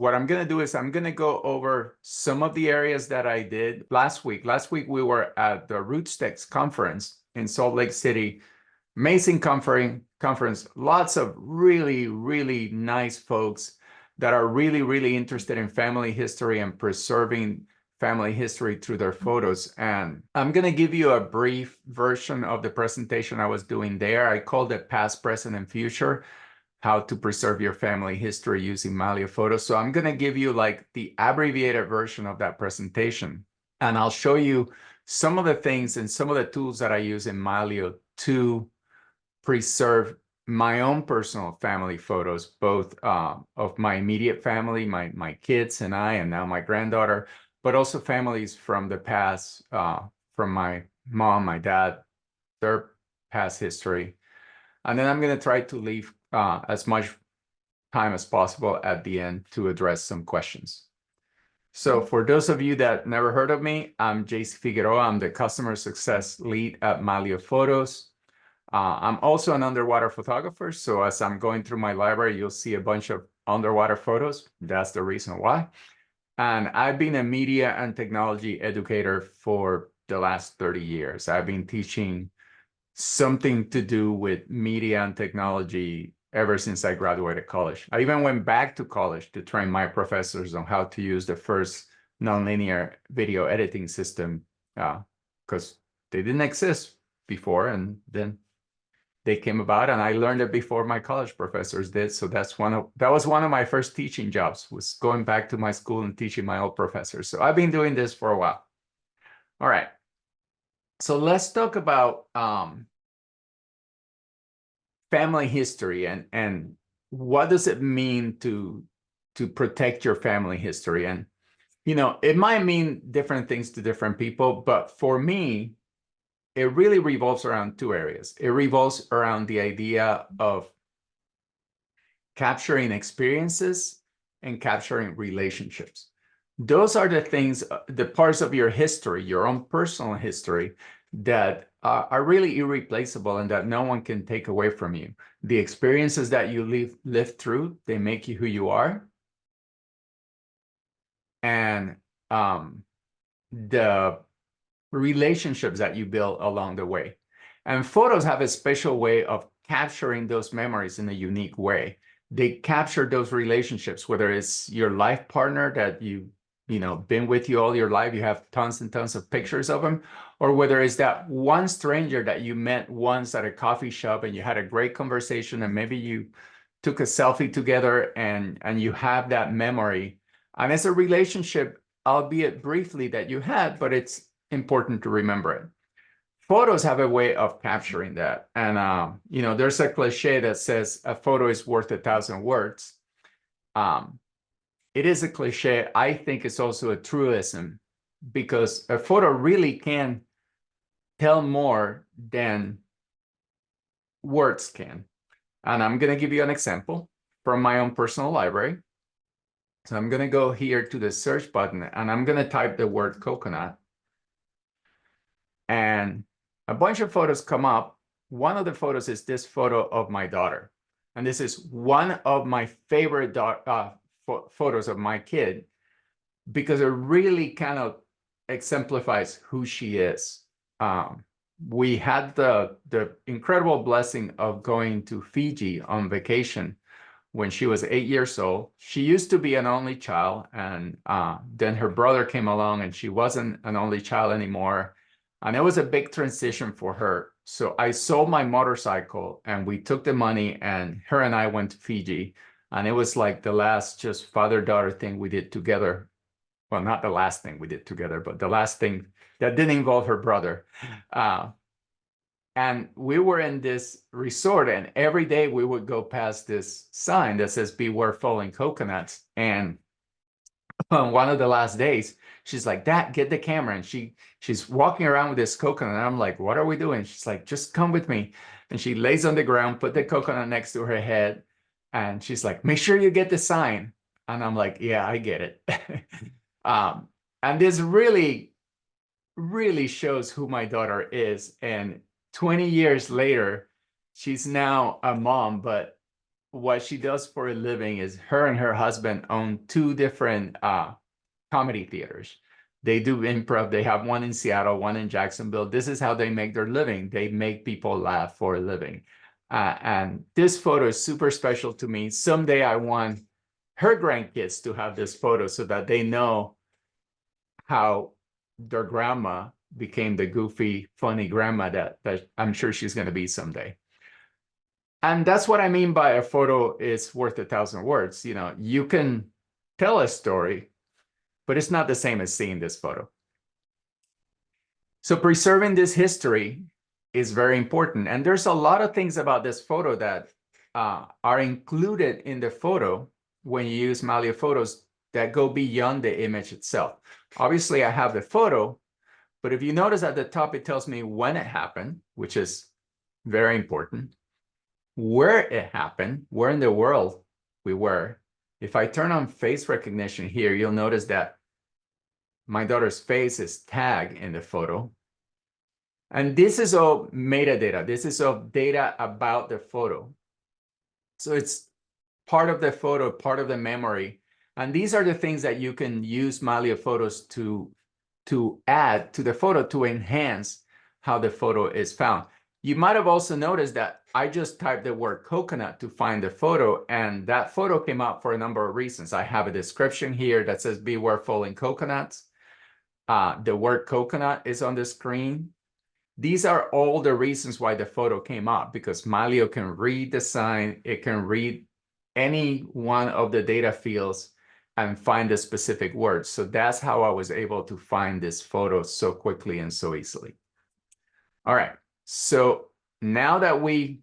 what I'm going to do is I'm going to go over some of the areas that I did last week. Last week, we were at the Rootsteaks conference in Salt Lake City. Amazing conference. Lots of really, really nice folks that are really, really interested in family history and preserving family history through their photos. And I'm going to give you a brief version of the presentation I was doing there. I called it Past, Present, and Future, how to preserve your family history using Mylio Photos. So I'm going to give you like the abbreviated version of that presentation. And I'll show you some of the things and some of the tools that I use in Mylio to preserve my own personal family photos, both of my immediate family, my kids and I, and now my granddaughter, but also families from the past, from my mom, my dad, their past history. And then I'm going to try to leave as much time as possible at the end to address some questions. So for those of you that never heard of me, I'm JC Figueroa. I'm the customer success lead at Mylio Photos. I'm also an underwater photographer. So as I'm going through my library, you'll see a bunch of underwater photos. That's the reason why. And I've been a media and technology educator for the last 30 years. I've been teaching something to do with media and technology ever since I graduated college. I even went back to college to train my professors on how to use the first nonlinear video editing system because they didn't exist before, and then they came about, and I learned it before my college professors did. So that was one of my first teaching jobs, was going back to my school and teaching my old professors. So I've been doing this for a while. All right. So let's talk about family history and what does it mean to protect your family history. And, you know, it might mean different things to different people, but for me, it really revolves around two areas. It revolves around the idea of capturing experiences and capturing relationships. Those are the things, the parts of your history, your own personal history, that are really irreplaceable and that no one can take away from you. The experiences that you live through, they make you who you are. And the relationships that you build along the way. And photos have a special way of capturing those memories in a unique way. They capture those relationships, whether it's your life partner that you know, been with you all your life, you have tons and tons of pictures of them, or whether it's that one stranger that you met once at a coffee shop and you had a great conversation and maybe you took a selfie together and you have that memory. And it's a relationship, albeit briefly, that you had, but it's important to remember it. Photos have a way of capturing that. And, you know, there's a cliche that says a photo is worth 1,000 words. It is a cliche. I think it's also a truism, because a photo really can tell more than words can. And I'm going to give you an example from my own personal library. So I'm going to go here to the search button and I'm going to type the word coconut. And a bunch of photos come up. One of the photos is this photo of my daughter. And this is one of my favorite photos of my kid, because it really kind of exemplifies who she is. We had the incredible blessing of going to Fiji on vacation when she was 8 years old. She used to be an only child, and then her brother came along and she wasn't an only child anymore. And it was a big transition for her. So I sold my motorcycle and we took the money and her and I went to Fiji. And it was like the last just father-daughter thing we did together. Well, not the last thing we did together, but the last thing that didn't involve her brother. And we were in this resort, and every day we would go past this sign that says, "Beware falling coconuts." And on one of the last days, she's like, "Dad, get the camera." And she's walking around with this coconut. And I'm like, "What are we doing?" She's like, "Just come with me." And she lays on the ground, put the coconut next to her head. And she's like, "Make sure you get the sign." And I'm like, "Yeah, I get it." And this really, really shows who my daughter is. And 20 years later, she's now a mom, but what she does for a living is her and her husband own two different comedy theaters. They do improv. They have one in Seattle, one in Jacksonville. This is how they make their living. They make people laugh for a living. And this photo is super special to me. Someday I want her grandkids to have this photo so that they know how their grandma became the goofy, funny grandma that I'm sure she's going to be someday. And that's what I mean by a photo is worth 1,000 words. You know, you can tell a story, but it's not the same as seeing this photo. So preserving this history is very important. And there's a lot of things about this photo that are included in the photo when you use Mylio Photos that go beyond the image itself. Obviously, I have the photo, but if you notice at the top, it tells me when it happened, which is very important, where it happened, where in the world we were. If I turn on face recognition here, you'll notice that my daughter's face is tagged in the photo. And this is all metadata. This is all data about the photo. So it's part of the photo, part of the memory. And these are the things that you can use Mylio Photos to add to the photo to enhance how the photo is found. You might have also noticed that I just typed the word coconut to find the photo, and that photo came up for a number of reasons. I have a description here that says beware falling coconuts. The word coconut is on the screen. These are all the reasons why the photo came up, because Mylio can read the sign, it can read any one of the data fields and find the specific words. So that's how I was able to find this photo so quickly and so easily. All right, so now that we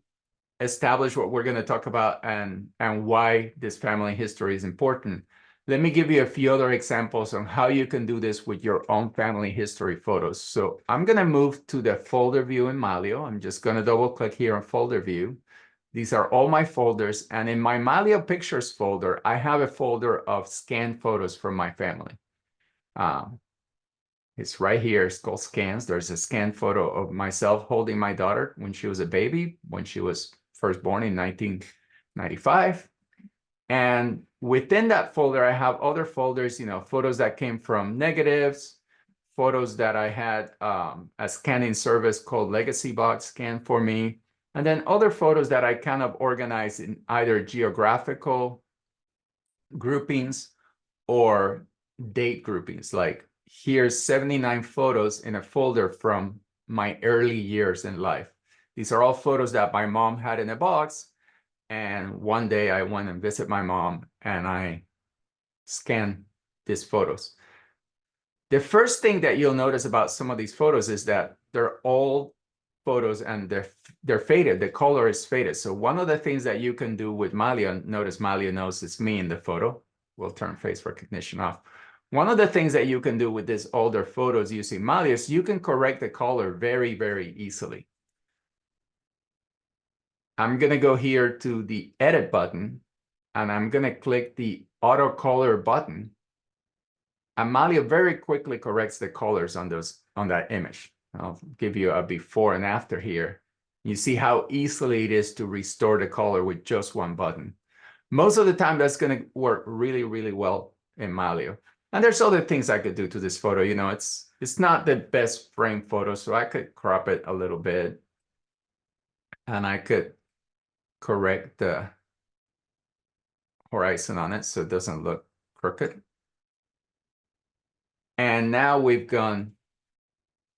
established what we're going to talk about and why this family history is important, let me give you a few other examples on how you can do this with your own family history photos. So I'm going to move to the folder view in Mylio. I'm just going to double click here on folder view. These are all my folders. And in my Mylio Pictures folder, I have a folder of scanned photos from my family. It's right here. It's called Scans. There's a scanned photo of myself holding my daughter when she was a baby, when she was first born in 1995. And within that folder, I have other folders, you know, photos that came from negatives, photos that I had a scanning service called Legacy Box scan for me, and then other photos that I kind of organize in either geographical groupings or date groupings. Like here's 79 photos in a folder from my early years in life. These are all photos that my mom had in a box. And one day I went and visit my mom and I scanned these photos. The first thing that you'll notice about some of these photos is that they're old photos and they're faded. The color is faded. So one of the things that you can do with Mylio, notice Mylio knows it's me in the photo. We'll turn face recognition off. One of the things that you can do with these older photos using Mylio is you can correct the color very, very easily. I'm going to go here to the edit button and I'm going to click the auto color button. And Mylio very quickly corrects the colors on that image. I'll give you a before and after here. You see how easily it is to restore the color with just one button. Most of the time, that's going to work really, really well in Mylio. And there's other things I could do to this photo. You know, it's not the best frame photo, so I could crop it a little bit. And I could correct the horizon on it so it doesn't look crooked. And now we've gone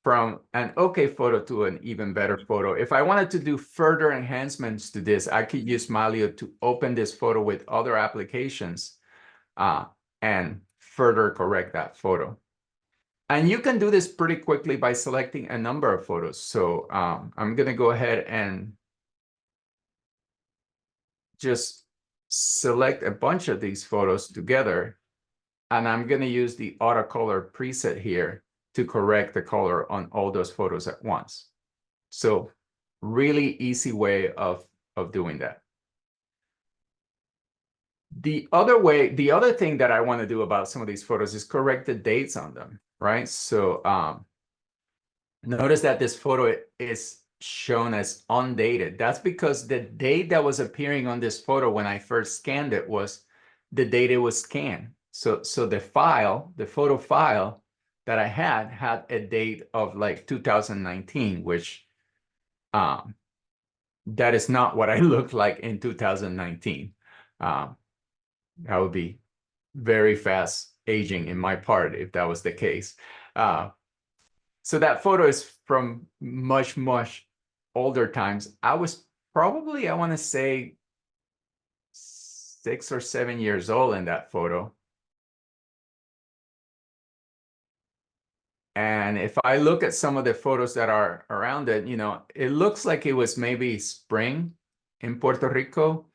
from an okay photo to an even better photo. If I wanted to do further enhancements to this, I could use Mylio to open this photo with other applications and further correct that photo. And you can do this pretty quickly by selecting a number of photos. So I'm going to go ahead and just select a bunch of these photos together. And I'm going to use the auto color preset here to correct the color on all those photos at once. So really easy way of doing that. The other thing that I want to do about some of these photos is correct the dates on them, right? So notice that this photo is shown as undated. That's because the date that was appearing on this photo when I first scanned it was the date it was scanned. So the file, the photo file that I had a date of like 2019, which that is not what I looked like in 2019. That would be very fast aging in my part if that was the case. So that photo is from much, much older times. I was probably, I want to say 6 or 7 years old in that photo. And if I look at some of the photos that are around it, you know, it looks like it was maybe spring in Puerto Rico.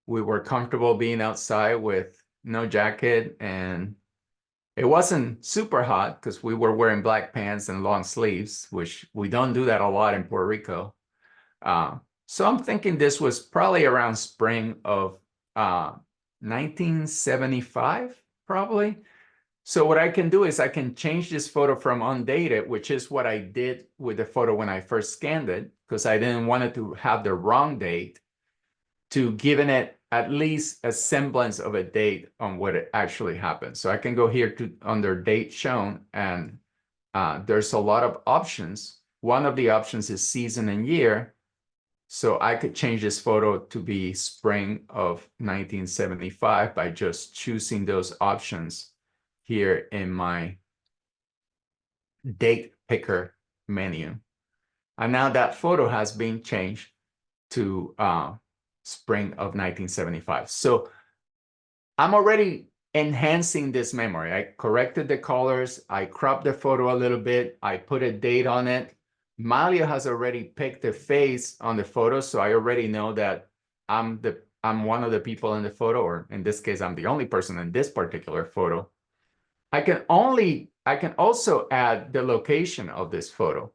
We were comfortable being outside with no jacket, and it wasn't super hot because we were wearing black pants and long sleeves, which we don't do that a lot in Puerto Rico. So I'm thinking this was probably around spring of 1975, probably. So what I can do is I can change this photo from undated, which is what I did with the photo when I first scanned it, because I didn't want it to have the wrong date, to giving it at least a semblance of a date on what it actually happened. So I can go here to under date shown, and there's a lot of options. One of the options is season and year. So I could change this photo to be spring of 1975 by just choosing those options here in my date picker menu. And now that photo has been changed to spring of 1975. So I'm already enhancing this memory. I corrected the colors. I cropped the photo a little bit. I put a date on it. Mylio has already picked the face on the photo, so I already know that I'm one of the people in the photo, or in this case, I'm the only person in this particular photo. I can also add the location of this photo.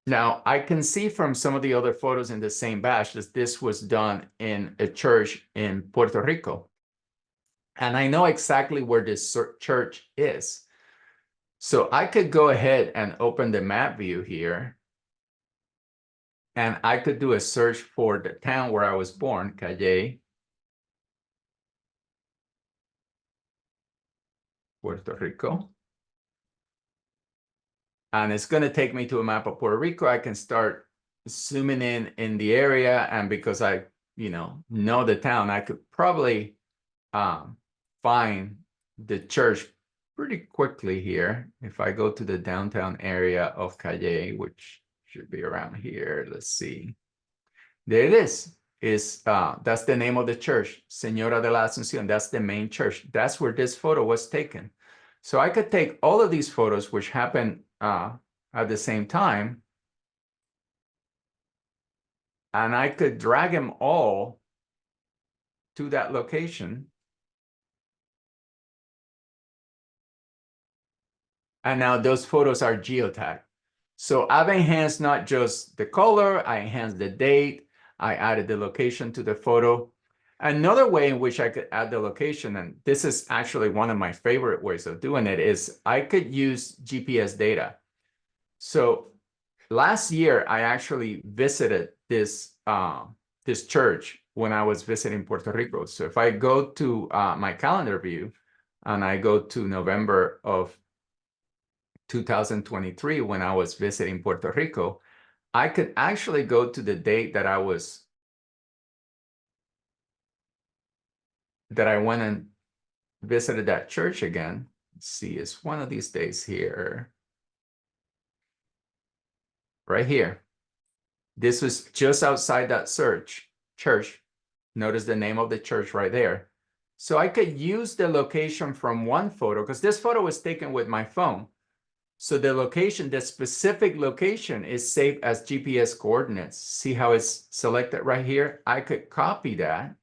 Now, I can see from some of the other photos in the same batch that this was done in a church in Puerto Rico. And I know exactly where this church is. So I could go ahead and open the map view here. And I could do a search for the town where I was born, Calle, Puerto Rico. And it's going to take me to a map of Puerto Rico. I can start zooming in the area. And because I, know the town, I could probably find the church pretty quickly here. If I go to the downtown area of Calle, which should be around here, let's see. There it is. That's the name of the church, Señora de la Asunción. That's the main church. That's where this photo was taken. So I could take all of these photos, which happen at the same time, and I could drag them all to that location. And now those photos are geotagged. So I've enhanced not just the color, I enhanced the date, I added the location to the photo. Another way in which I could add the location, and this is actually one of my favorite ways of doing it, is I could use GPS data. So last year, I actually visited this church when I was visiting Puerto Rico. So if I go to my calendar view and I go to November of 2023, when I was visiting Puerto Rico, I could actually go to the date that I went and visited that church again. Let's see, it's one of these days here. Right here. This was just outside that church. Notice the name of the church right there. So I could use the location from one photo, because this photo was taken with my phone. So the location, the specific location, is saved as GPS coordinates. See how it's selected right here? I could copy that.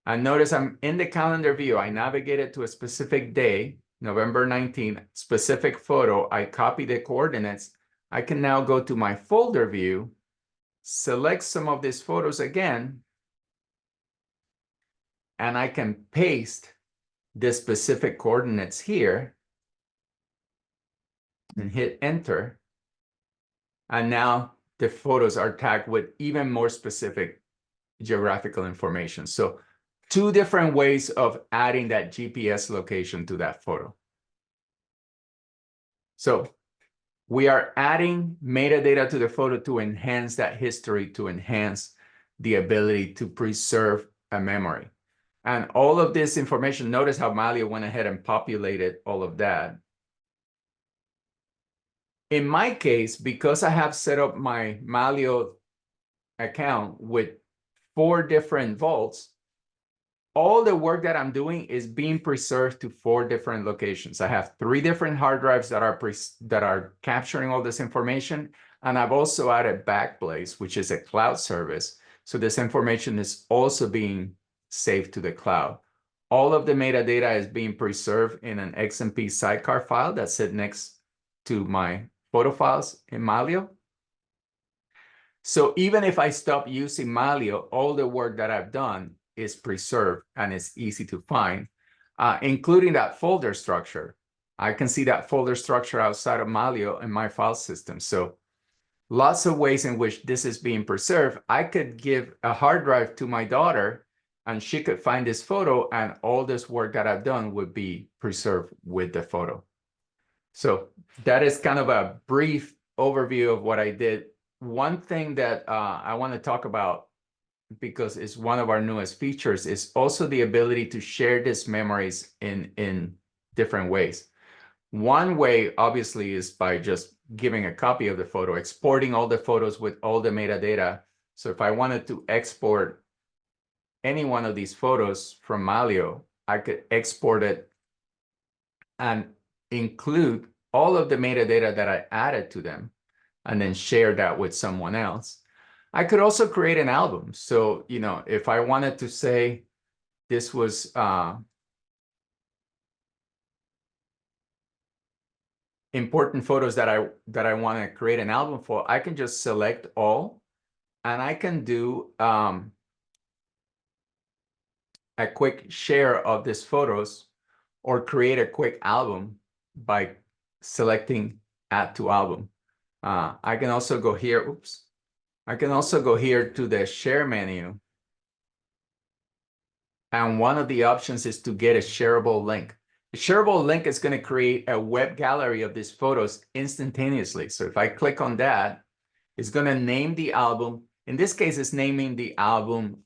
And notice I'm in the calendar view. I navigated to a specific day, November 19th, specific photo. I copy the coordinates. I can now go to my folder view, select some of these photos again, and I can paste the specific coordinates here and hit enter. And now the photos are tagged with even more specific geographical information. So 2 different ways of adding that GPS location to that photo. So we are adding metadata to the photo to enhance that history, to enhance the ability to preserve a memory. And all of this information, notice how Mylio went ahead and populated all of that. In my case, because I have set up my Mylio account with 4 different vaults, all the work that I'm doing is being preserved to 4 different locations. I have 3 different hard drives that are capturing all this information. And I've also added Backblaze, which is a cloud service. So this information is also being saved to the cloud. All of the metadata is being preserved in an XMP sidecar file that sits next to my photo files in Mylio. So even if I stop using Mylio, all the work that I've done is preserved and it's easy to find, including that folder structure. I can see that folder structure outside of Mylio in my file system. So lots of ways in which this is being preserved. I could give a hard drive to my daughter and she could find this photo and all this work that I've done would be preserved with the photo. So that is kind of a brief overview of what I did. One thing that I want to talk about, because it's one of our newest features, is also the ability to share these memories in different ways. One way, obviously, is by just giving a copy of the photo, exporting all the photos with all the metadata. So if I wanted to export any one of these photos from Mylio, I could export it and include all of the metadata that I added to them, and then share that with someone else. I could also create an album. So, you know, if I wanted to say this was important photos that I want to create an album for, I can just select all, and I can do a quick share of these photos or create a quick album by selecting add to album. I can also go here, oops. I can also go here to the share menu. And one of the options is to get a shareable link. A shareable link is going to create a web gallery of these photos instantaneously. So if I click on that, it's going to name the album. In this case, it's naming the album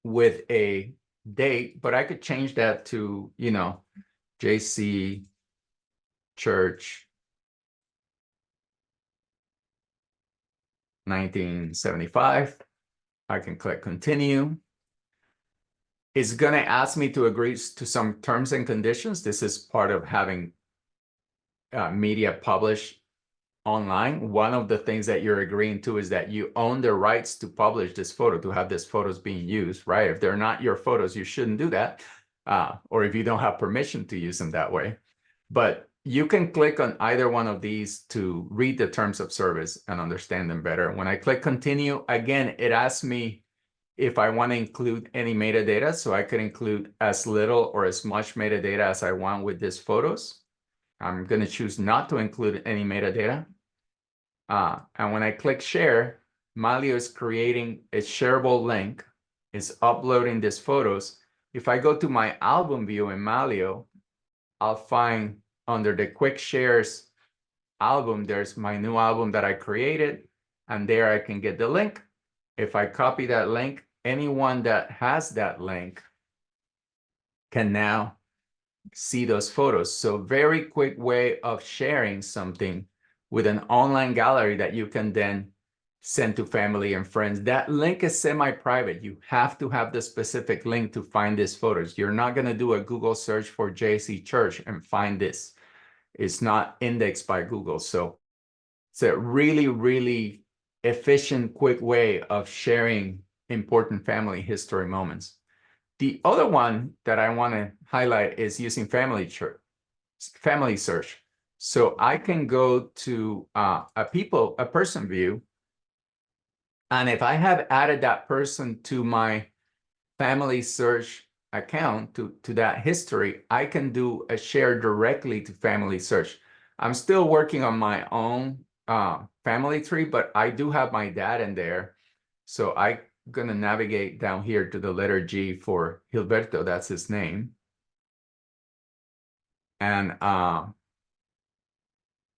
with a date, but I could change that to, you know, JC Church 1975. I can click continue. It's going to ask me to agree to some terms and conditions. This is part of having media published online. One of the things that you're agreeing to is that you own the rights to publish this photo, to have these photos being used, right? If they're not your photos, you shouldn't do that. Or if you don't have permission to use them that way. But you can click on either one of these to read the terms of service and understand them better. When I click continue, again, it asks me if I want to include any metadata. So I could include as little or as much metadata as I want with these photos. I'm going to choose not to include any metadata. And when I click share, Mylio is creating a shareable link. It's uploading these photos. If I go to my album view in Mylio, I'll find under the quick shares album, there's my new album that I created, and there I can get the link. If I copy that link, anyone that has that link can now see those photos. So very quick way of sharing something with an online gallery that you can then send to family and friends. That link is semi-private. You have to have the specific link to find these photos. You're not going to do a Google search for JC Church and find this. It's not indexed by Google. So it's a really, really efficient, quick way of sharing important family history moments. The other one that I want to highlight is using FamilySearch. So I can go to a person view. And if I have added that person to my FamilySearch account, to that history, I can do a share directly to FamilySearch. I'm still working on my own family tree, but I do have my dad in there. So I'm gonna navigate down here to the letter G for Gilberto, that's his name. And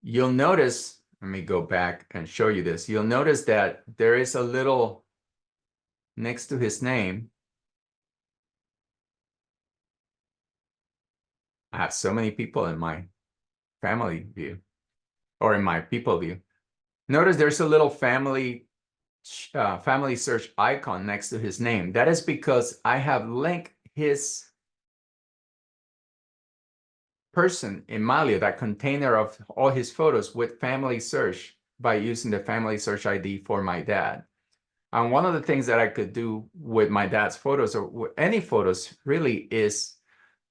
you'll notice, let me go back and show you this. You'll notice that there is a little next to his name. I have so many people in my family view or in my people view. Notice there's a little family search icon next to his name. That is because I have linked his person in Mylio, that container of all his photos, with FamilySearch by using the FamilySearch ID for my dad. And one of the things that I could do with my dad's photos or with any photos really is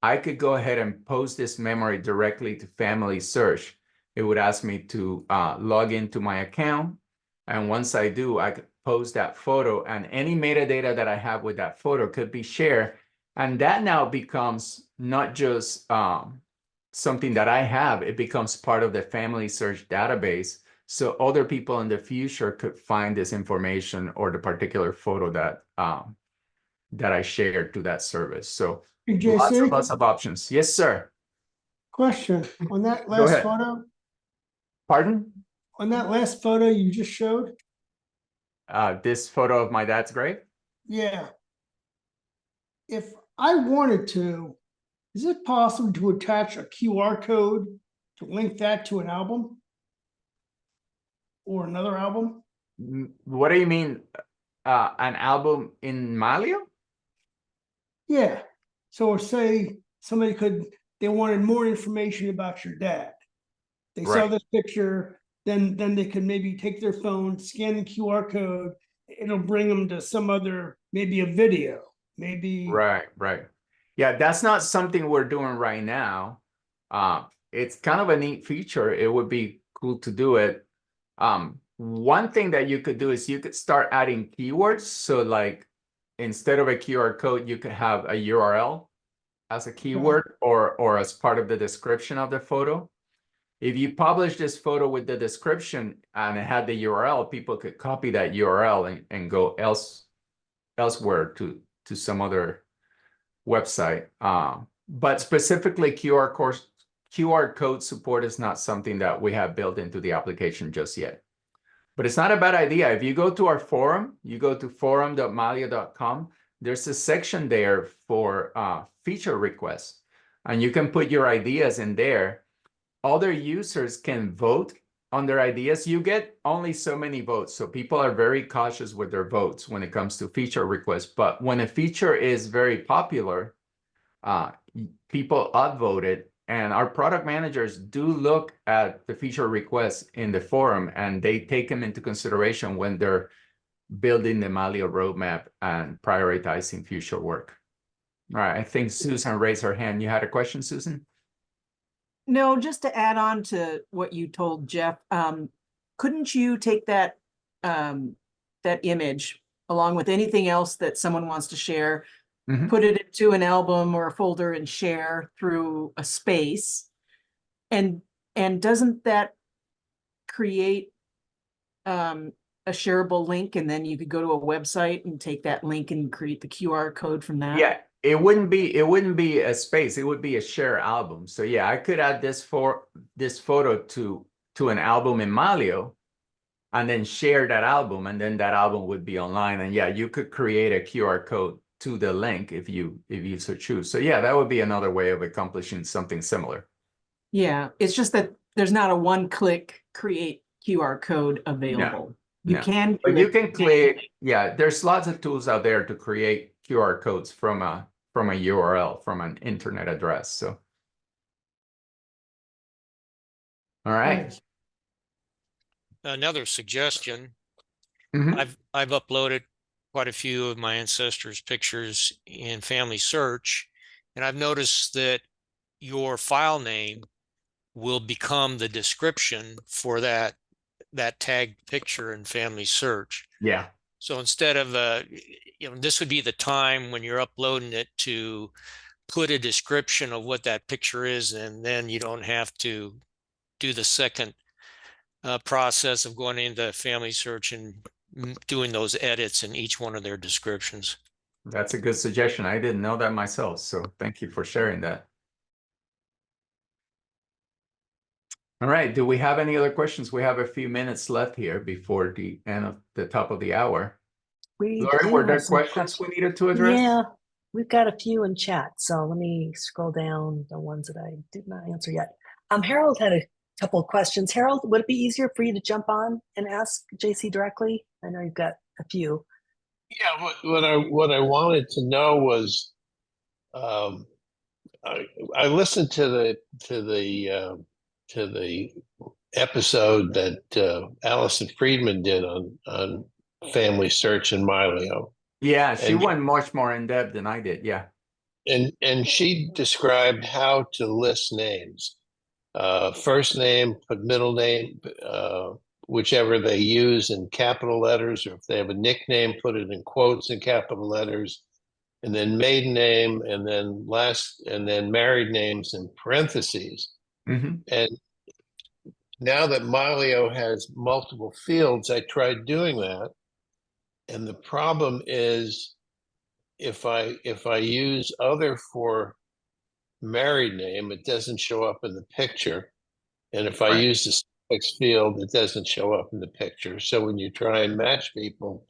I could go ahead and post this memory directly to FamilySearch. It would ask me to log into my account. And once I do, I could post that photo, and any metadata that I have with that photo could be shared. And that now becomes not just something that I have, it becomes part of the FamilySearch database. So other people in the future could find this information or the particular photo that that I shared to that service. So Hey, lots and JC, lots of options. Yes, sir. question on that Go last ahead. photo. Pardon? On that last photo you just showed, This photo of my dad's grave? yeah. If I wanted to, is it possible to attach a QR code to link that to an album or another album? What do you mean? An album in Mylio? Yeah. So say somebody they wanted more information about your dad. They saw Right. this picture, then they could maybe take their phone, scan the QR code. It'll bring them to some other, maybe a video, maybe. Right, right. Yeah, that's not something we're doing right now. It's kind of a neat feature. It would be cool to do it. One thing that you could do is you could start adding keywords. So like instead of a QR code, you could have a URL as a keyword or as part of the description of the photo. If you publish this photo with the description and it had the URL, people could copy that URL and go elsewhere to some other website. But specifically QR code support is not something that we have built into the application just yet. But it's not a bad idea. If you go to our forum, you go to forum.mylio.com, there's a section there for feature requests. And you can put your ideas in there. Other users can vote on their ideas. You get only so many votes. So people are very cautious with their votes when it comes to feature requests. But when a feature is very popular, people upvote it. And our product managers do look at the feature requests in the forum, and they take them into consideration when they're building the Mylio roadmap and prioritizing future work. All right, I think Susan raised her hand. You had a question, Susan? No, just to add on to what you told Jeff, couldn't you take that that image along with anything else that someone wants to share, put it into an album or a folder and share through a space? And doesn't that create a shareable link, and then you could go to a website and take that link and create the QR code from that? Yeah, it wouldn't be a space, it would be a share album. So yeah, I could add this photo to an album in Mylio and then share that album, and then that album would be online. And yeah, you could create a QR code to the link if you so choose. So yeah, that would be another way of accomplishing something similar. Yeah, it's just that there's not a one-click create QR code available. You can, but you can create, yeah, there's lots of tools out there to create QR codes from a URL, from an internet address. So all right. Nice. Another suggestion, Mhm. I've uploaded quite a few of my ancestors' pictures in FamilySearch, and I've noticed that your file name will become the description for that tagged picture in FamilySearch. Yeah. So instead of this would be the time when you're uploading it to put a description of what that picture is, and then you don't have to do the second process of going into FamilySearch and doing those edits in each one of their descriptions. That's a good suggestion. I didn't know that myself, so thank you for sharing that. All right, do we have any other questions? We have a few minutes left here before the end of the top of the hour. We Lori, do were have there some questions we needed to address? Yeah, we've got a few in chat. So let me scroll down the ones that I did not answer yet. Harold had a couple of questions. Harold, would it be easier for you to jump on and ask JC directly? I know you've got a few. Yeah, what I wanted to know was, I listened to the episode that Allison Friedman did on FamilySearch and Mylio, Yeah, she And- went much more in depth than I did. Yeah. and she described how to list names, first name, put middle name, whichever they use in capital letters, or if they have a nickname, put it in quotes in capital letters, and then maiden name, and then married names in parentheses. Mm-hmm. And now that Mylio has multiple fields, I tried doing that. And the problem is if I use other for married name, it doesn't show up in the picture. And if I Right. use the suffix field, it doesn't show up in the picture. So when you try and match people,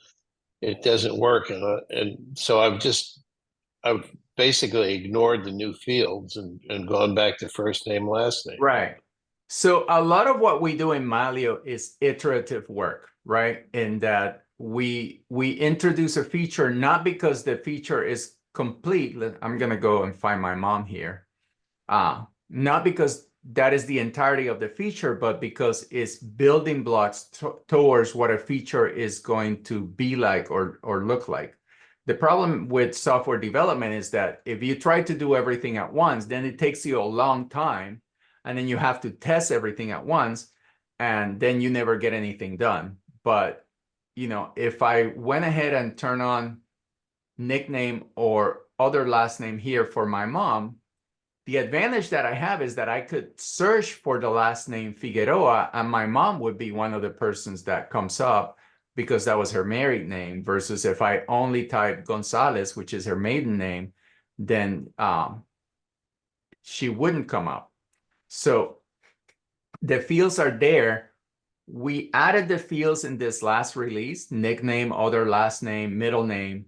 it doesn't work. And so I've basically ignored the new fields and gone back to first name, last name. Right. So a lot of what we do in Mylio is iterative work, right? In that we introduce a feature not because the feature is complete. I'm gonna go and find my mom here. Not because that is the entirety of the feature, but because it's building blocks towards what a feature is going to be like or look like. The problem with software development is that if you try to do everything at once, then it takes you a long time, and then you have to test everything at once, and then you never get anything done. But, you know, if I went ahead and turned on nickname or other last name here for my mom, the advantage that I have is that I could search for the last name Figueroa, and my mom would be one of the persons that comes up because that was her married name, versus if I only type Gonzalez, which is her maiden name, then she wouldn't come up. So the fields are there. We added the fields in this last release: nickname, other last name, middle name.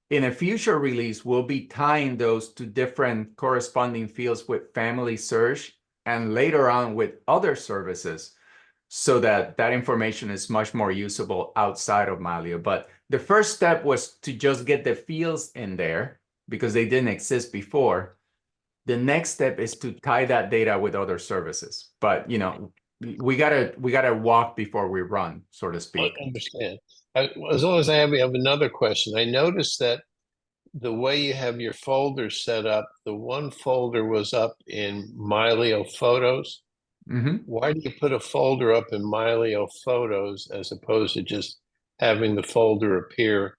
In a future release, we'll be tying those to different corresponding fields with FamilySearch and later on with other services, so that that information is much more usable outside of Mylio. But the first step was to just get the fields in there because they didn't exist before. The next step is to tie that data with other services. But, you know, we gotta walk before we run, so to I speak. understand. As long as I have another question, I noticed that the way you have your folders set up, the one folder was up in Mylio Photos. Mhm. Why do you put a folder up in Mylio Photos as opposed to just having the folder appear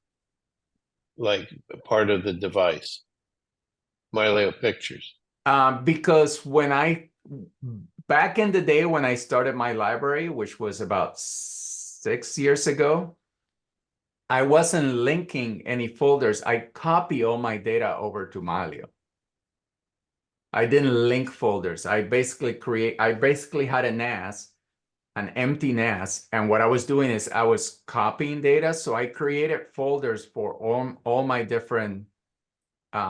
like part of the device? Mylio Pictures. Because back in the day when I started my library, which was about 6 years ago, I wasn't linking any folders. I copy all my data over to Mylio. I didn't link folders. I basically had a NAS, an empty NAS, and what I was doing is I was copying data. So I created folders for all my different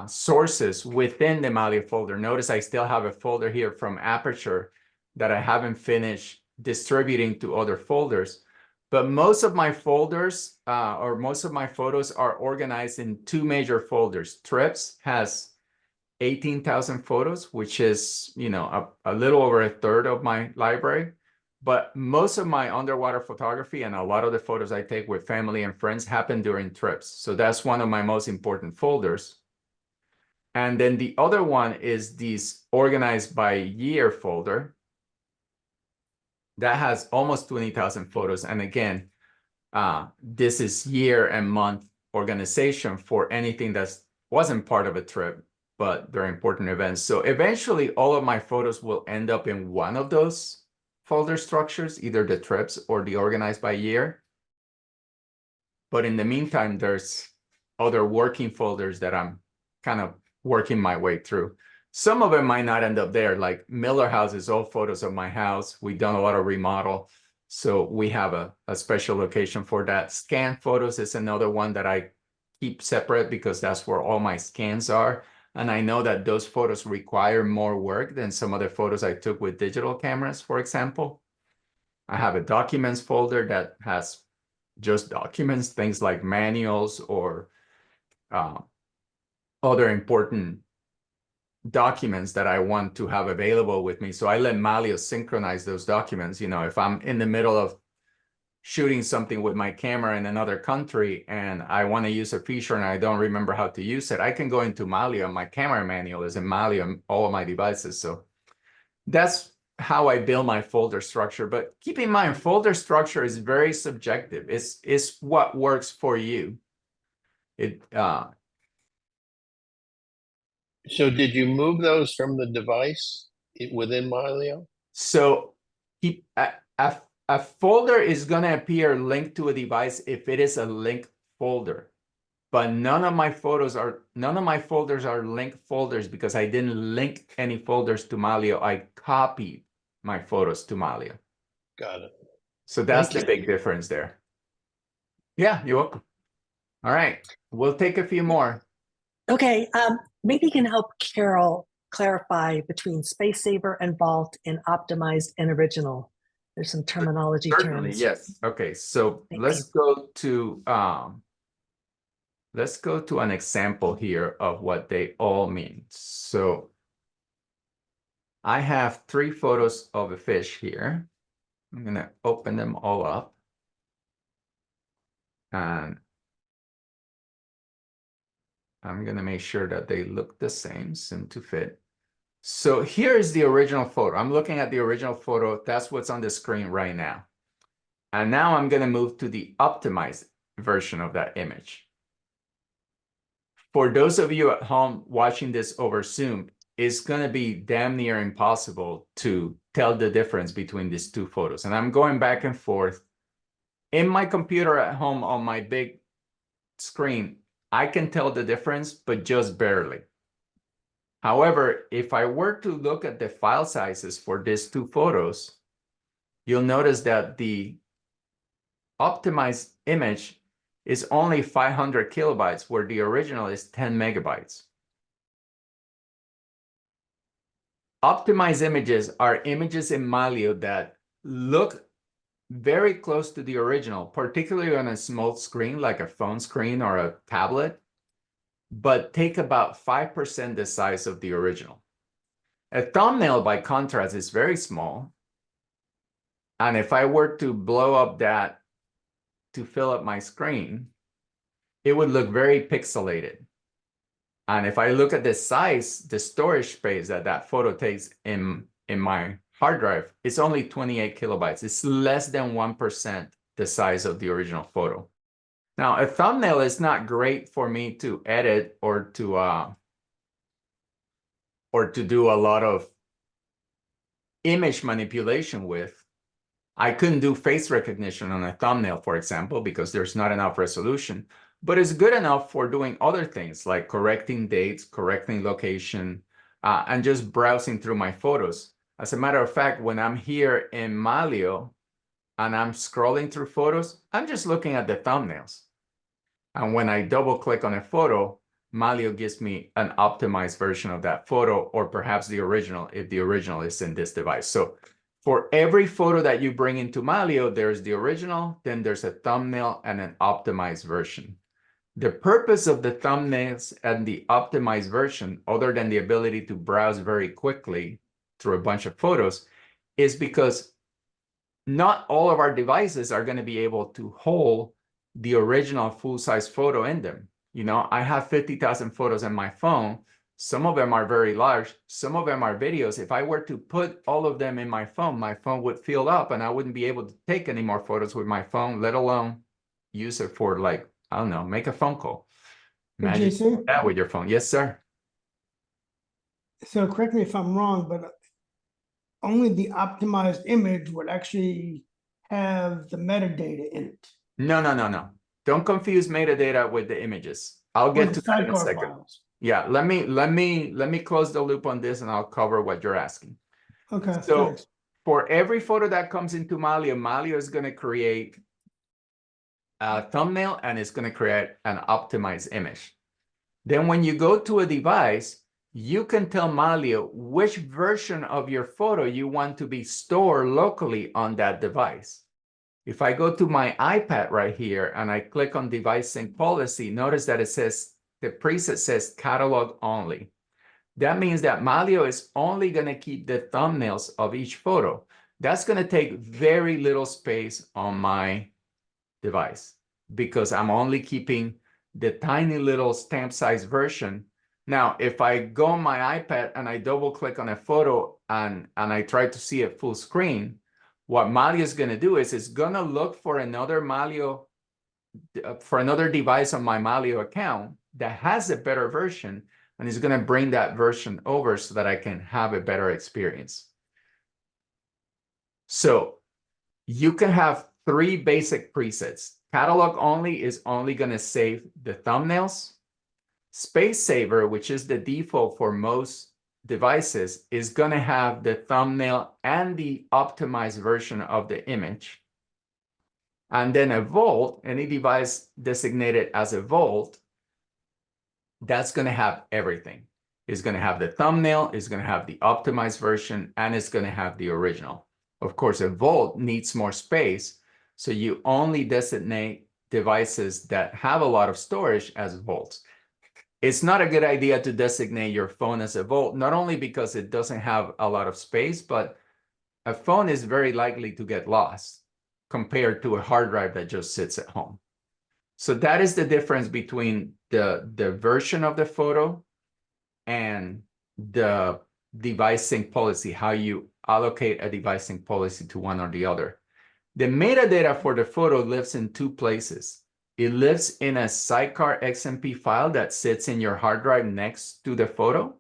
sources within the Mylio folder. Notice I still have a folder here from Aperture that I haven't finished distributing to other folders. But most of my folders or most of my photos are organized in two major folders. Trips has 18,000 photos, which is, you know, a little over a third of my library. But most of my underwater photography and a lot of the photos I take with family and friends happen during trips. So that's one of my most important folders. And then the other one is this organized by year folder that has almost 20,000 photos. And again, this is year and month organization for anything that wasn't part of a trip, but they're important events. So eventually all of my photos will end up in one of those folder structures, either the trips or the organized by year. But in the meantime, there's other working folders that I'm kind of working my way through. Some of them might not end up there, like Miller House is all photos of my house. We've done a lot of remodel. So we have a special location for that. Scan photos is another one that I keep separate because that's where all my scans are. And I know that those photos require more work than some of the photos I took with digital cameras, for example. I have a documents folder that has just documents, things like manuals or other important documents that I want to have available with me. So I let Mylio synchronize those documents. You know, if I'm in the middle of shooting something with my camera in another country and I want to use a feature and I don't remember how to use it, I can go into Mylio and my camera manual is in Mylio on all of my devices. So that's how I build my folder structure. But keep in mind, folder structure is very subjective. It's what works for you. So did you move those from the device within Mylio? So keep a folder is going to appear linked to a device if it is a linked folder. But none of my folders are linked folders because I didn't link any folders to Mylio. I copied my photos to Mylio. Got it. So that's Thank the you. big difference there. Yeah, you're welcome. All right, we'll take a few more. Okay, maybe you can help Carol clarify between Space Saver and Vault and optimized and original. There's some terminology Certainly, terms. yes. Okay, so Thank let's go to an example here of what they all mean. So I have 3 photos of a fish here. I'm gonna open them all up. And I'm gonna make sure that they look the same, seem to fit. So here's the original photo. I'm looking at the original photo. That's what's on the screen right now. And now I'm gonna move to the optimized version of that image. For those of you at home watching this over Zoom, it's gonna be damn near impossible to tell the difference between these 2 photos. And I'm going back and forth. In my computer at home on my big screen, I can tell the difference, but just barely. However, if I were to look at the file sizes for these 2 photos, you'll notice that the optimized image is only 500 kilobytes, where the original is 10 megabytes. Optimized images are images in Mylio that look very close to the original, particularly on a small screen like a phone screen or a tablet, but take about 5% the size of the original. A thumbnail, by contrast, is very small. And if I were to blow up that to fill up my screen, it would look very pixelated. And if I look at the size, the storage space that that photo takes in my hard drive, it's only 28 kilobytes. It's less than 1% the size of the original photo. Now, a thumbnail is not great for me to edit or to do a lot of image manipulation with. I couldn't do face recognition on a thumbnail, for example, because there's not enough resolution, but it's good enough for doing other things like correcting dates, correcting location, and just browsing through my photos. As a matter of fact, when I'm here in Mylio and I'm scrolling through photos, I'm just looking at the thumbnails. And when I double click on a photo, Mylio gives me an optimized version of that photo, or perhaps the original, if the original is in this device. So for every photo that you bring into Mylio, there's the original, then there's a thumbnail and an optimized version. The purpose of the thumbnails and the optimized version, other than the ability to browse very quickly through a bunch of photos, is because not all of our devices are going to be able to hold the original full-size photo in them. You know, I have 50,000 photos on my phone. Some of them are very large. Some of them are videos. If I were to put all of them in my phone would fill up and I wouldn't be able to take any more photos with my phone, let alone use it for, like, I don't know, make a phone call. Imagine JC? that with your phone. Yes, sir. So correct me if I'm wrong, but only the optimized image would actually have the metadata in it. No, no, no, no. Don't confuse metadata with the images. I'll Or get the to that in a sidecar second. files. Yeah, let me close the loop on this and I'll cover what you're asking. Okay, So thanks. for every photo that comes into Mylio, Mylio is going to create a thumbnail and it's going to create an optimized image. Then when you go to a device, you can tell Mylio which version of your photo you want to be stored locally on that device. If I go to my iPad right here and I click on device sync policy, notice that it says, the preset says catalog only. That means that Mylio is only going to keep the thumbnails of each photo. That's going to take very little space on my device because I'm only keeping the tiny little stamp size version. Now, if I go on my iPad and I double click on a photo and I try to see it full screen, what Mylio is going to do is it's going to look for another Mylio, for another device on my Mylio account that has a better version, and it's going to bring that version over so that I can have a better experience. So you can have 3 basic presets. Catalog only is only going to save the thumbnails. Space Saver, which is the default for most devices, is going to have the thumbnail and the optimized version of the image. And then a vault, any device designated as a vault, that's going to have everything. It's going to have the thumbnail, it's going to have the optimized version, and it's going to have the original. Of course, a vault needs more space, so you only designate devices that have a lot of storage as vaults. It's not a good idea to designate your phone as a vault, not only because it doesn't have a lot of space, but a phone is very likely to get lost compared to a hard drive that just sits at home. So that is the difference between the version of the photo and the device sync policy, how you allocate a device sync policy to one or the other. The metadata for the photo lives in 2 places. It lives in a sidecar XMP file that sits in your hard drive next to the photo,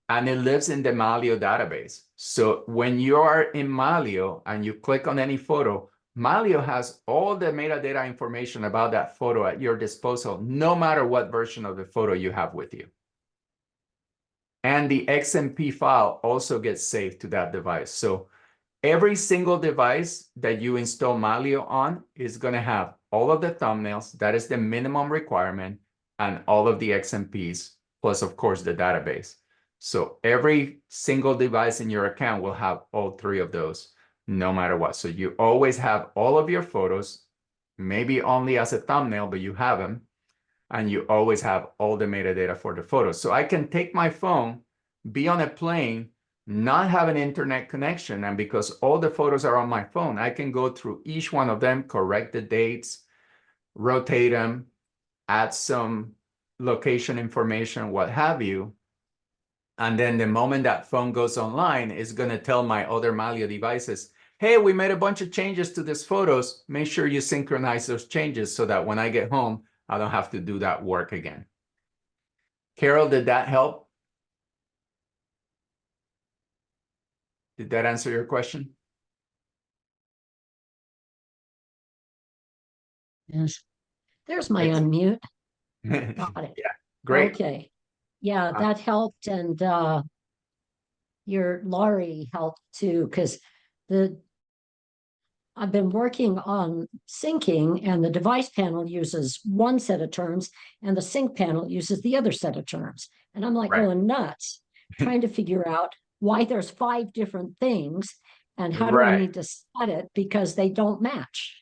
and it lives in the Mylio database. So when you are in Mylio and you click on any photo, Mylio has all the metadata information about that photo at your disposal, no matter what version of the photo you have with you. And the XMP file also gets saved to that device. So every single device that you install Mylio on is going to have all of the thumbnails, that is the minimum requirement, and all of the XMPs, plus of course the database. So every single device in your account will have all 3 of those, no matter what. So you always have all of your photos, maybe only as a thumbnail, but you have them. And you always have all the metadata for the photos. So I can take my phone, be on a plane, not have an internet connection, and because all the photos are on my phone, I can go through each one of them, correct the dates, rotate them, add some location information, what have you. And then the moment that phone goes online, it's going to tell my other Mylio devices, hey, we made a bunch of changes to these photos. Make sure you synchronize those changes so that when I get home, I don't have to do that work again. Carol, did that help? Did that answer your question? Yes. There's my Excellent. unmute. Yeah, Got it. great. Okay. Yeah, Uh, that helped. And your Laurie helped too, because I've been working on syncing, and the device panel uses one set of terms and the sync panel uses the other set of terms. And I'm like Right. going nuts trying to figure out why there's 5 different things and how do I Right. need to set it because they don't match.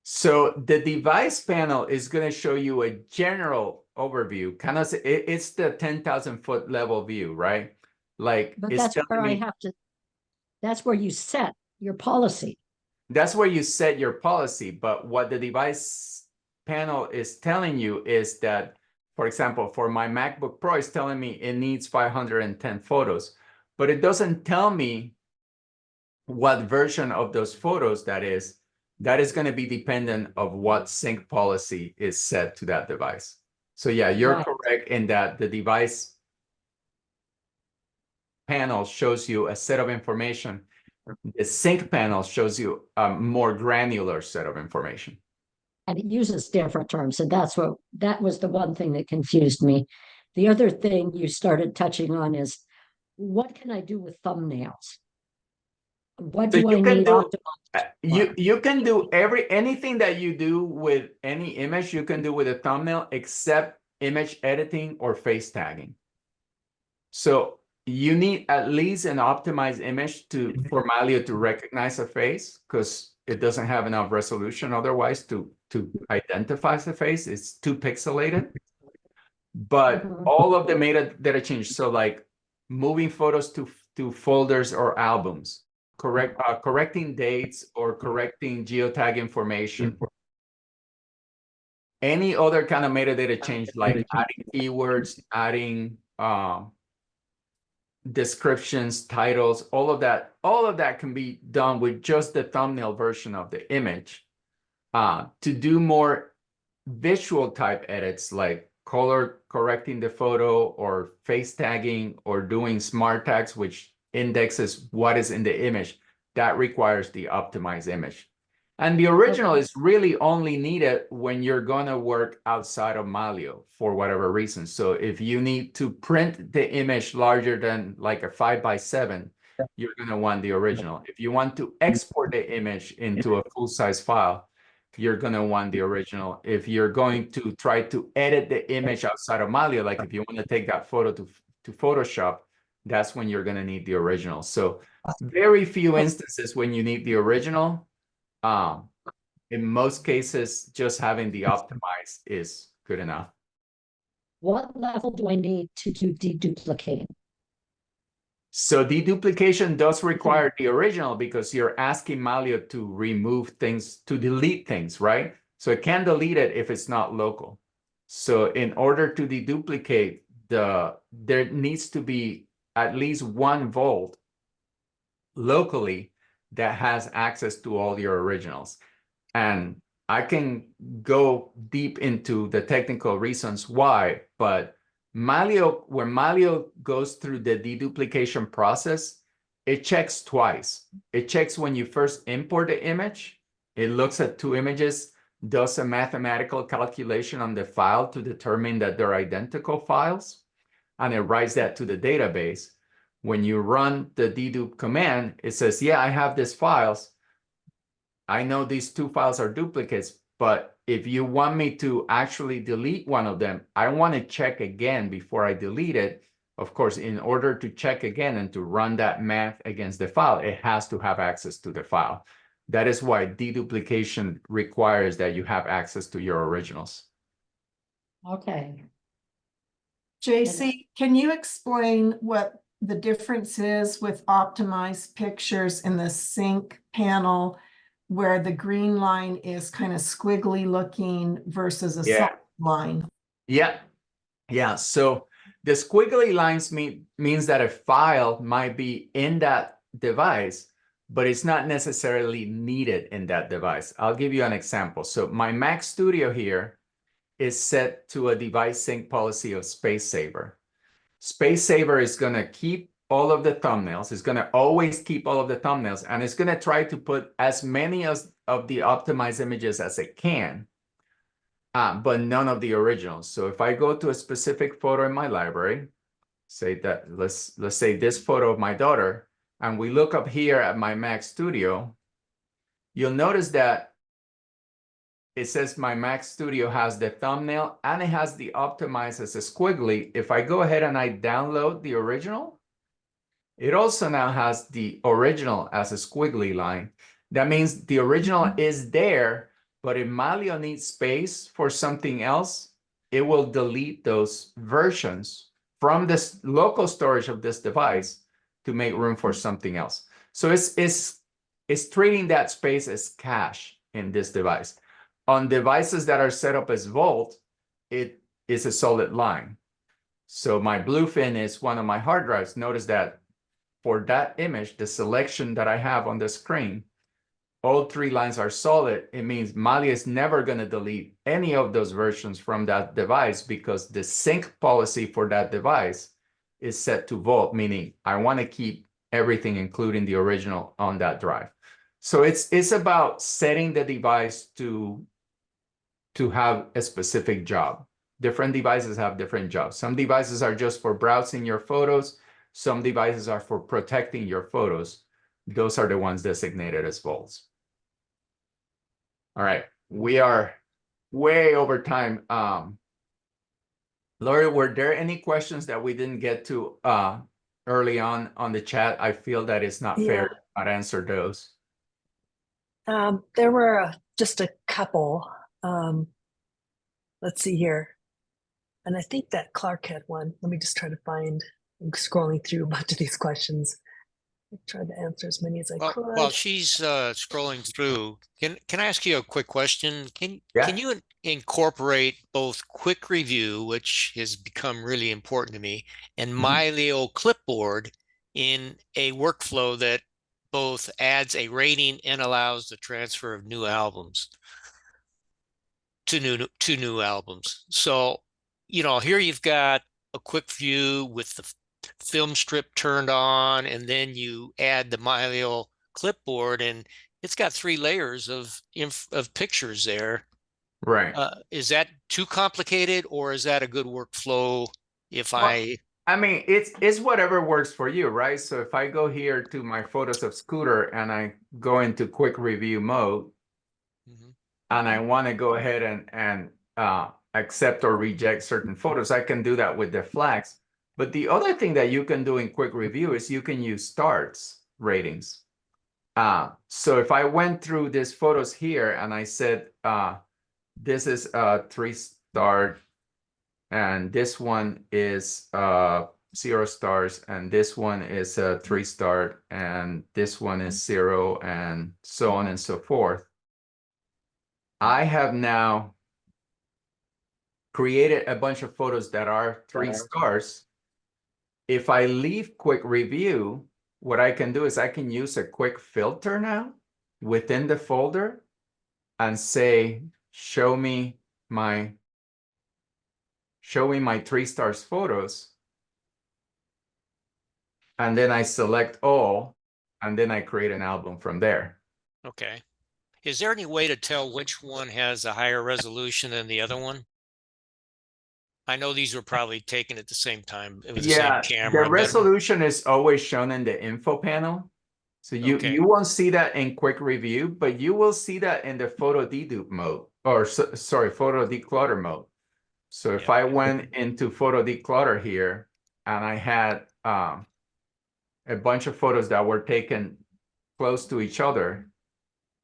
So the device panel is going to show you a general overview. Kind of, it's the 10,000 foot level view, right? Like But it's that's where telling I me, have to, that's where you set your policy. that's where you set your policy. But what the device panel is telling you is that, for example, for my MacBook Pro, it's telling me it needs 510 photos, but it doesn't tell me what version of those photos that is. That is going to be dependent of what sync policy is set to that device. So yeah, you're Right. correct in that the device panel shows you a set of information. The sync panel shows you a more granular set of information. And it uses different terms. And that was the one thing that confused me. The other thing you started touching on is, what can I do with thumbnails? What So do you I can need do optimized? you can do anything that you do with any image, you can do with a thumbnail except image editing or face tagging. So you need at least an optimized image for Mylio to recognize a face, because it doesn't have enough resolution otherwise to identify the face. It's too pixelated. But all of the metadata change, so like moving photos to folders or albums, correcting dates or correcting geotag information, any other kind of metadata change, like adding keywords, adding descriptions, titles, all of that can be done with just the thumbnail version of the image. To do more visual type edits, like color correcting the photo or face tagging or doing smart tags, which indexes what is in the image, that requires the optimized image. And the original is really only needed when you're going to work outside of Mylio for whatever reason. So if you need to print the image larger than like a 5x7, you're going to want the original. If you want to export the image into a full-size file, you're going to want the original. If you're going to try to edit the image outside of Mylio, like if you want to take that photo to Photoshop, that's when you're going to need the original. So very few instances when you need the original. In most cases, just having the optimize is good enough. What level do I need to do deduplicating? So deduplication does require the original, because you're asking Mylio to remove things, to delete things, right? So it can delete it if it's not local. So in order to deduplicate, there needs to be at least one vault locally that has access to all your originals. And I can go deep into the technical reasons why, but Mylio, when Mylio goes through the deduplication process, it checks twice. It checks when you first import the image, it looks at two images, does a mathematical calculation on the file to determine that they're identical files, and it writes that to the database. When you run the dedupe command, it says, yeah, I have these files. I know these two files are duplicates, but if you want me to actually delete one of them, I want to check again before I delete it. Of course, in order to check again and to run that math against the file, it has to have access to the file. That is why deduplication requires that you have access to your originals. Okay. JC, can you explain what the difference is with optimized pictures in the sync panel, where the green line is kind of squiggly looking versus a solid line? Yeah. So the squiggly lines means that a file might be in that device, but it's not necessarily needed in that device. I'll give you an example. So my Mac Studio here is set to a device sync policy of Space Saver. Space Saver is going to keep all of the thumbnails. It's going to always keep all of the thumbnails, and it's going to try to put as many of the optimized images as it can, but none of the originals. So if I go to a specific photo in my library, say that let's say this photo of my daughter, and we look up here at my Mac Studio, you'll notice that it says my Mac Studio has the thumbnail and it has the optimize as a squiggly. If I go ahead and I download the original, it also now has the original as a squiggly line. That means the original is there, but if Mylio needs space for something else, it will delete those versions from this local storage of this device to make room for something else. So it's treating that space as cache in this device. On devices that are set up as Vault, it is a solid line. So my Bluefin is one of my hard drives. Notice that for that image, the selection that I have on the screen, all three lines are solid. It means Mylio is never going to delete any of those versions from that device, because the sync policy for that device is set to vault, meaning I want to keep everything, including the original, on that drive. So it's about setting the device to have a specific job. Different devices have different jobs. Some devices are just for browsing your photos. Some devices are for protecting your photos. Those are the ones designated as vaults. All right, we are way over time. Lori, were there any questions that we didn't get to early on the chat? I feel that it's not fair to not answer those. There were just a couple. Let's see here. And I think that Clark had one. Let me just try to find, I'm scrolling through a bunch of these questions. I tried to answer as many as I could. While she's scrolling through, can I ask you a quick question? Can you incorporate both quick review, which has become really important to me, and Mylio clipboard in a workflow that both adds a rating and allows the transfer of new albums to new albums? So, you know, here you've got a quick view with the film strip turned on, and then you add the Mylio clipboard, and it's got 3 layers of pictures there. Right. Is that too complicated, or is that a good workflow? If I mean, it's whatever works for you, right? So if I go here to my photos of Scooter and I go into quick review mode, and I want to go ahead and accept or reject certain photos, I can do that with the flags. But the other thing that you can do in quick review is you can use starts ratings. So if I went through these photos here and I said, this is a 3-star, and this one is 0 stars, and this one is a 3-star, and this one is 0, and so on and so forth. I have now created a bunch of photos that are 3 stars. If I leave quick review, what I can do is I can use a quick filter now within the folder and say, show me my 3 stars photos. And then I select all, and then I create an album from there. Okay. Is there any way to tell which one has a higher resolution than the other one? I know these were probably taken at the same time. It was the same camera. The resolution is always shown in the info panel. So you won't see that in quick review, but you will see that in the photo dedupe mode, or sorry, photo declutter mode. So if I went into photo declutter here and I had a bunch of photos that were taken close to each other,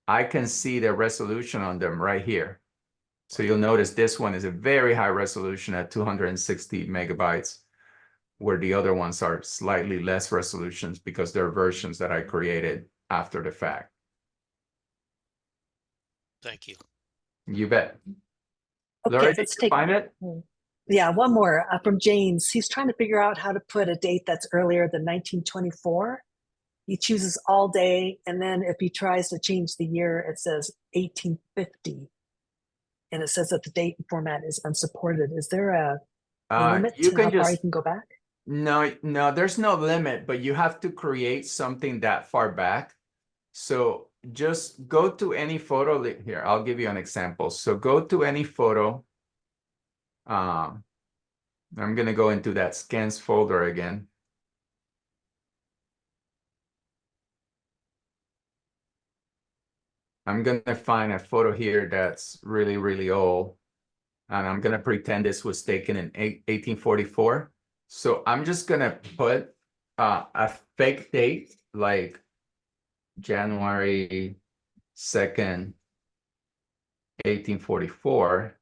I can see the resolution on them right here. So you'll notice this one is a very high resolution at 260 megabytes, where the other ones are slightly less resolutions because they're versions that I created after the fact. Thank you. You bet. Okay, Laura, let's did you find it? Yeah, one more from James. He's trying to figure out how to put a date that's earlier than 1924. He chooses all day, and then if he tries to change the year, it says 1850. And it says that the date format is unsupported. Is there a limit to how far you can go back? No, there's no limit, but you have to create something that far back. So just go to any photo here. I'll give you an example. So go to any photo. I'm going to go into that scans folder again. I'm going to find a photo here that's really, really old. And I'm going to pretend this was taken in 1844. So I'm just going to put a fake date, like January 2nd, 1844.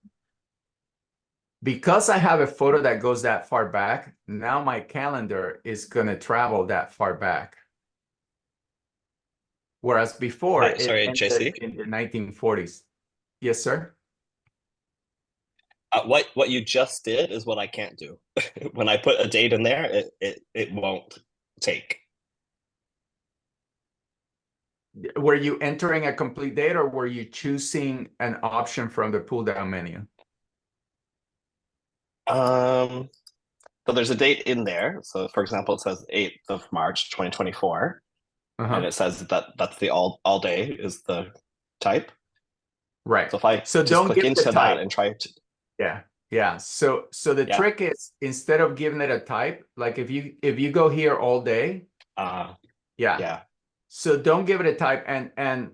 Because I have a photo that goes that far back, now my calendar is going to travel that far back. Whereas before, it ended in the 1940s. Yes, sir? What you just did is what I can't do. When I put a date in there, it won't take. Were you entering a complete date, or were you choosing an option from the pull down menu? So there's a date in there. So for example, it says 8th of March, 2024. Uh-huh. And it says that that's the all day is the type. Right. So if I So just don't click give into the that type. and try to, Yeah. Yeah. So the Yeah. trick is, instead of giving it a type, like if you go here all day, yeah. yeah. So don't give it a type. And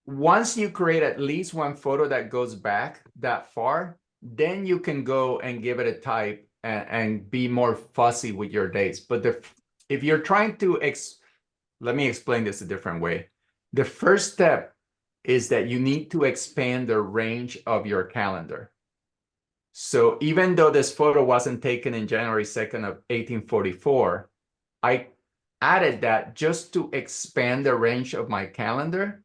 once you create at least one photo that goes back that far, then you can go and give it a type and be more fussy with your dates. But if you're trying to let me explain this a different way. The first step is that you need to expand the range of your calendar. So even though this photo wasn't taken in January 2nd of 1844, I added that just to expand the range of my calendar.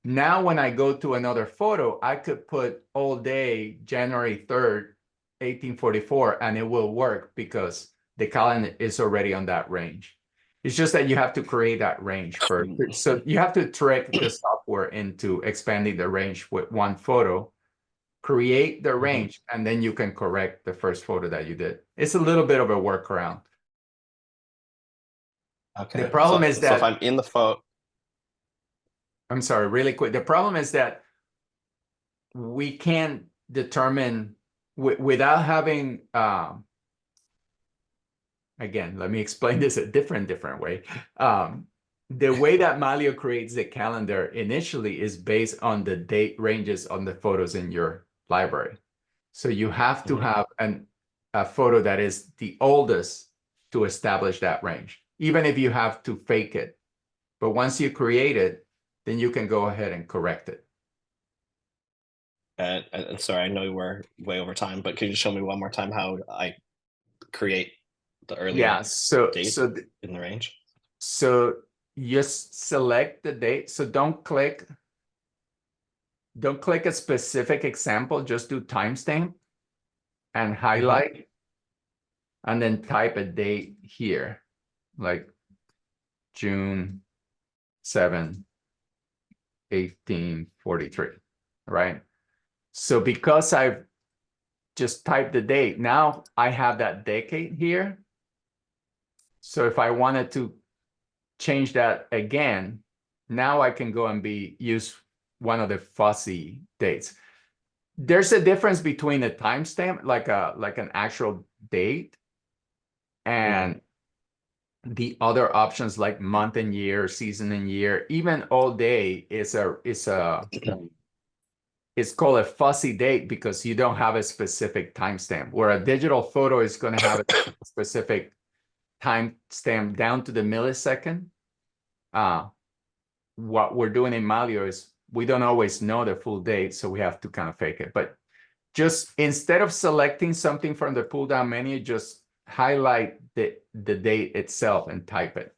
Now, when I go to another photo, I could put all day, January 3rd, 1844, and it will work because the calendar is already on that range. It's just that you have to create that range first. So you have to trick the software into expanding the range with one photo, create the range, and then you can correct the first photo that you did. It's a little bit of a workaround. Okay. The problem is So that if I'm in the photo, I'm sorry, really quick. The problem is that we can't determine without having, again, let me explain this a different way. The way that Mylio creates the calendar initially is based on the date ranges on the photos in your library. So you have to have a photo that is the oldest to establish that range, even if you have to fake it. But once you create it, then you can go ahead and correct it. and sorry, I know we're way over time, but could you show me one more time how I create the earlier Yeah, date in the range? So just select the date. So don't click a specific example, just do timestamp and highlight, and then type a date here, like June 7, 1843, right? So because I've just typed the date, now I have that decade here. So if I wanted to change that again, now I can go and use one of the fuzzy dates. There's a difference between a timestamp, like an actual date, and the other options like month and year, season and year. Even all day is it's called a fuzzy date because you don't have a specific timestamp, where a digital photo is going to have a specific timestamp down to the millisecond. What we're doing in Mylio is we don't always know the full date, so we have to kind of fake it. But just instead of selecting something from the pull down menu, just highlight the date itself and type it.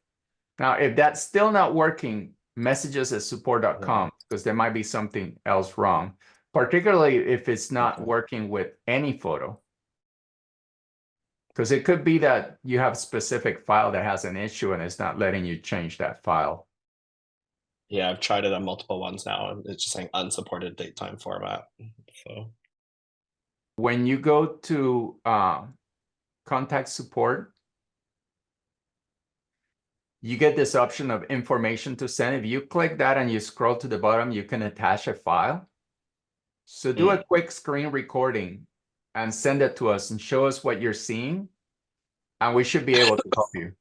Now, if that's still not working, message us at support.com because there might be something else wrong, particularly if it's not working with any photo. Because it could be that you have a specific file that has an issue and it's not letting you change that file. Yeah, I've tried it on multiple ones now, and it's just saying unsupported date time format. So when you go to contact support, you get this option of information to send. If you click that and you scroll to the bottom, you can attach a file. So do a quick screen recording and send it to us and show us what you're seeing, and we should be able to help you.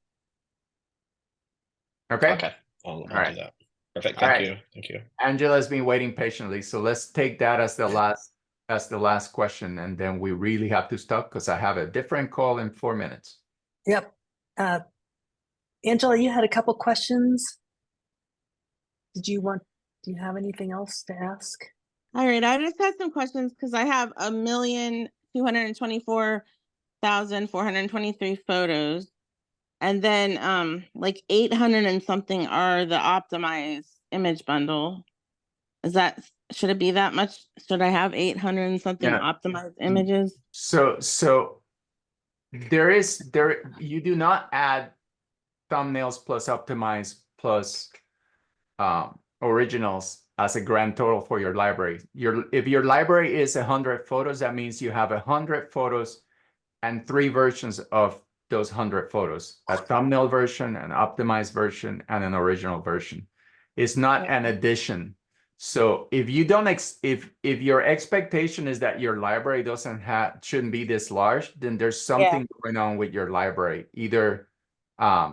Okay? Okay, I'll right. do that. Perfect. All Thank right. you. Thank you. Angela's been waiting patiently, so let's take that as the last question, and then we really have to stop because I have a different call in 4 minutes. Yep. Angela, you had a couple questions. Do you have anything else to ask? All right, I just had some questions because I have 1,224,423 photos. And then like 800 and something are the optimized image bundle. Should it be that much? Should I have 800 and something optimized images? So you do not add thumbnails plus optimize plus originals as a grand total for your library. If your library is 100 photos, that means you have 100 photos and 3 versions of those 100 photos, a thumbnail version, an optimized version, and an original version. It's not an addition. So if you don't, if your expectation is that your library shouldn't be this large, then there's something going on with your library. Either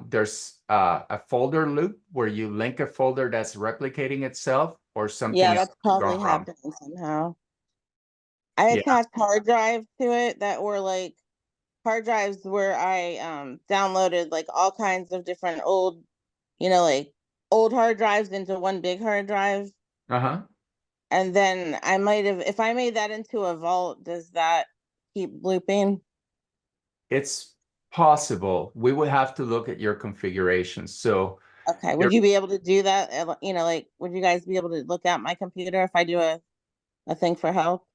there's a folder loop where you link a folder that's replicating itself, or something Yeah, else that's probably gone wrong. happening somehow. I Yeah. attached hard drives to it that were like hard drives where I downloaded like all kinds of different old, like old hard drives into one big hard drive. Uh-huh. And then I might have, if I made that into a vault, does that keep looping? It's possible. We would have to look at your configuration. So Okay, would you be able to do that? Like, would you guys be able to look at my computer if I do a thing for help?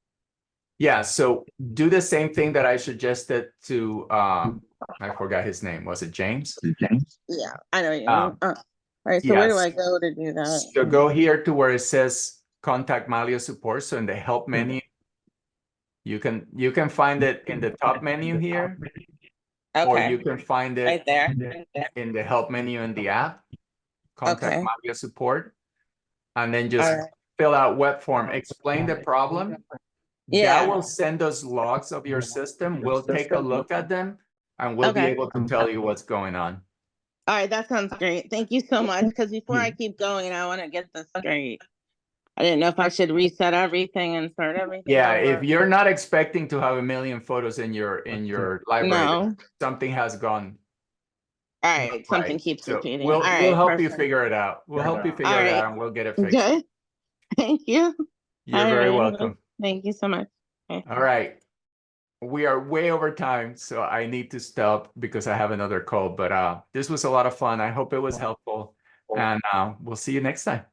yeah, so do the same thing that I suggested to I forgot his name. Was it James? Yeah, I know what you mean. All right, so where do I go to do that? So go here to where it says contact Mylio support. So in the help menu, you can find it in the top menu here, or you can find it right there. in the help menu in the app, contact Mylio support, and then just fill out web form, explain the problem. That will send us logs of your system. We'll take a look at them, and we'll be able to tell you what's going on. All right, that sounds great. Thank you so much. Because before I keep going, I want to get this straight. I didn't know if I should reset everything and start everything. Yeah, over. if you're not expecting to have 1 million photos in your library, No. something has gone. All right, something keeps So repeating. we'll All right, help you perfect. figure it out. We'll help you figure All it right. out, and we'll get it fixed. Okay. Thank you. You're All very right. welcome. Thank you so much. Okay. All right. We are way over time, so I need to stop because I have another call. But this was a lot of fun. I hope it was helpful, and we'll see you next time.